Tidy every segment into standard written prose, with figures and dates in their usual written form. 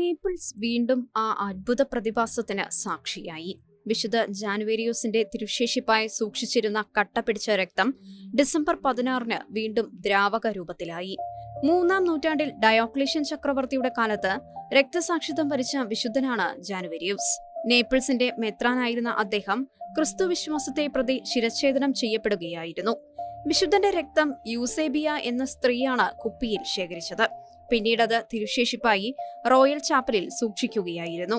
Naples വീണ്ടും ആ അത്ഭുത പ്രതിഭാസത്തിന് സാക്ഷിയായി. വിശുദ്ധ ജാനുവേരിയോസിന്റെ തിരുശേഷിപ്പായി സൂക്ഷിച്ചിരുന്ന കട്ടപിടിച്ച രക്തം ഡിസംബർ 16 വീണ്ടും ദ്രാവക രൂപത്തിലായി. 3-ാം നൂറ്റാണ്ടിൽ ഡയോക്ലീഷ്യൻ ചക്രവർത്തിയുടെ കാലത്ത് രക്തസാക്ഷിത്വം വരിച്ച വിശുദ്ധനാണ് ജാനുവേരിയോസ്. നേപ്പിൾസിന്റെ മെത്രാനായിരുന്ന അദ്ദേഹം ക്രിസ്തുവിശ്വാസത്തെ പ്രതി ശിരച്ഛേദനം ചെയ്യപ്പെടുകയായിരുന്നു. വിശുദ്ധന്റെ രക്തം യൂസേബിയ എന്ന സ്ത്രീയാണ് കുപ്പിയിൽ ശേഖരിച്ചത്. പിന്നീടത് തിരുശേഷിപ്പായി റോയൽ ചാപ്പലിൽ സൂക്ഷിക്കുകയായിരുന്നു.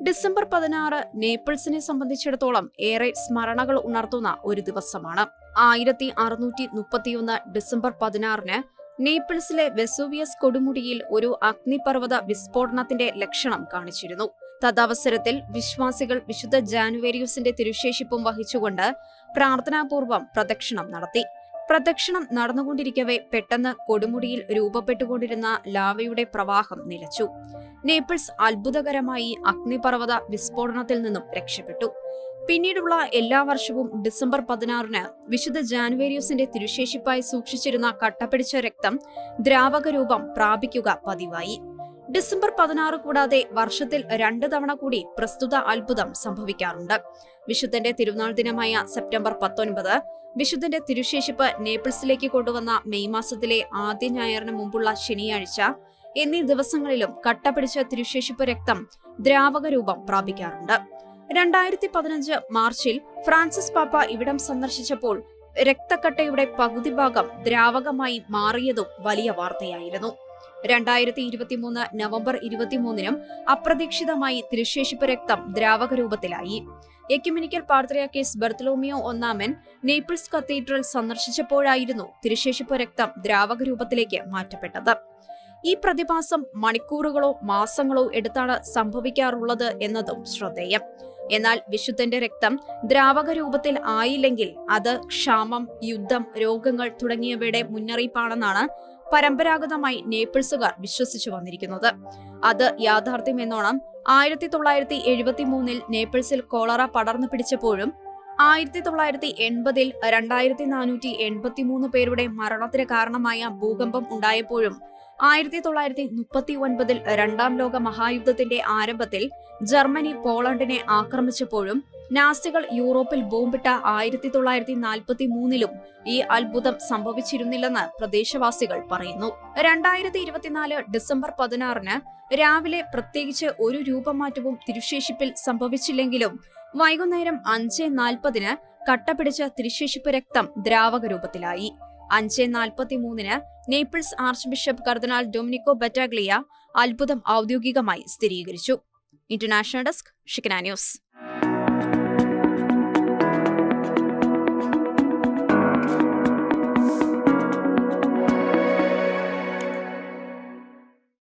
ഡിസംബർ 16 നേപ്പിൾസിനെ സംബന്ധിച്ചിടത്തോളം ഏറെ സ്മരണകൾ ഉണർത്തുന്ന ഒരു ദിവസമാണ്. 1631 ഡിസംബർ 16 നേപ്പിൾസിലെ വെസൂവിയസ് കൊടുമുടിയിൽ ഒരു അഗ്നിപർവ്വത വിസ്ഫോടനത്തിന്റെ ലക്ഷണം കാണിച്ചിരുന്നു. തദവസരത്തിൽ വിശ്വാസികൾ വിശുദ്ധ ജാനുവേരിയോസിന്റെ തിരുശേഷിപ്പും വഹിച്ചുകൊണ്ട് പ്രാർത്ഥനാപൂർവം പ്രദക്ഷിണം നടത്തി. പ്രദക്ഷിണം നടന്നുകൊണ്ടിരിക്കവെ പെട്ടെന്ന് കൊടുമുടിയിൽ രൂപപ്പെട്ടുകൊണ്ടിരുന്ന ലാവയുടെ പ്രവാഹം നിലച്ചു. നേപ്പിൾസ് അത്ഭുതകരമായി അഗ്നിപർവ്വത വിസ്ഫോടനത്തിൽ നിന്നും രക്ഷപ്പെട്ടു. പിന്നീടുള്ള എല്ലാ വർഷവും ഡിസംബർ 16 വിശുദ്ധ ജാനുവേരിയോസിന്റെ തിരുശേഷിപ്പായി സൂക്ഷിച്ചിരുന്ന കട്ടപിടിച്ച രക്തം ദ്രാവക രൂപം പ്രാപിക്കുക പതിവായി. ഡിസംബർ 16 കൂടാതെ വർഷത്തിൽ 2 തവണ കൂടി പ്രസ്തുത അത്ഭുതം സംഭവിക്കാറുണ്ട്. വിശുദ്ധന്റെ തിരുനാൾ ദിനമായ സെപ്റ്റംബർ 19, വിശുദ്ധന്റെ തിരുശേഷിപ്പ് നേപ്പിൾസിലേക്ക് കൊണ്ടുവന്ന മെയ് മാസത്തിലെ ആദ്യ ഞായറിന് മുമ്പുള്ള ശനിയാഴ്ച എന്നീ ദിവസങ്ങളിലും കട്ടപിടിച്ച തിരുശേഷിപ്പ് രക്തം ദ്രാവക രൂപം പ്രാപിക്കാറുണ്ട്. 2015 മാർച്ചിൽ ഫ്രാൻസിസ് പാപ്പ ഇവിടം സന്ദർശിച്ചപ്പോൾ രക്തക്കട്ടയുടെ പകുതി ഭാഗം ദ്രാവകമായി മാറിയതും വലിയ വാർത്തയായിരുന്നു. 2023 നവംബർ 23 അപ്രതീക്ഷിതമായി തിരുശേഷിപ്പ് രക്തം ദ്രാവക രൂപത്തിലായി. എക്യുമെനിക്കൽ പാത്രിയാർക്കീസ് ബർത്തലോമിയോ ഒന്നാമൻ നേപ്പിൾസ് കത്തീഡ്രൽ സന്ദർശിച്ചപ്പോഴായിരുന്നു തിരുശേഷിപ്പ് രക്തം ദ്രാവക രൂപത്തിലേക്ക് മാറ്റപ്പെട്ടത്. ഈ പ്രതിഭാസം മണിക്കൂറുകളോ മാസങ്ങളോ എടുത്താണ് സംഭവിക്കാറുള്ളത് എന്നതും ശ്രദ്ധേയം. എന്നാൽ വിശുദ്ധന്റെ രക്തം ദ്രാവക രൂപത്തിൽ ആയില്ലെങ്കിൽ അത് ക്ഷാമം, യുദ്ധം, രോഗങ്ങൾ തുടങ്ങിയവയുടെ മുന്നറിയിപ്പാണെന്നാണ് പരമ്പരാഗതമായി നേപ്പിൾസുകാർ വിശ്വസിച്ചു വന്നിരിക്കുന്നത്. അത് യാഥാർത്ഥ്യമെന്നോണം 1973 നേപ്പിൾസിൽ കോളറ പടർന്നു പിടിച്ചപ്പോഴും 1980 2483 പേരുടെ മരണത്തിന് കാരണമായ ഭൂകമ്പം ഉണ്ടായപ്പോഴും 1939 രണ്ടാം ലോക മഹായുദ്ധത്തിന്റെ ആരംഭത്തിൽ ജർമ്മനി പോളണ്ടിനെ ആക്രമിച്ചപ്പോഴും നാസികൾ യൂറോപ്പിൽ ബോംബിട്ട 1943 ഈ അത്ഭുതം സംഭവിച്ചിരുന്നില്ലെന്ന് പ്രദേശവാസികൾ പറയുന്നു. 2024 ഡിസംബർ 16 രാവിലെ പ്രത്യേകിച്ച് ഒരു രൂപമാറ്റവും തിരുശേഷിപ്പിൽ സംഭവിച്ചില്ലെങ്കിലും വൈകുന്നേരം 5:40 കട്ടപിടിച്ച തിരുശേഷിപ്പ് രക്തം ദ്രാവക രൂപത്തിലായി. 5:43 നേപ്പിൾസ് ആർച്ച് ബിഷപ്പ് കർദിനാൾ ഡൊമിനിക്കോ ബറ്റാഗ്ലിയ അത്ഭുതം ഔദ്യോഗികമായി സ്ഥിരീകരിച്ചു. International desk, Shekinah news.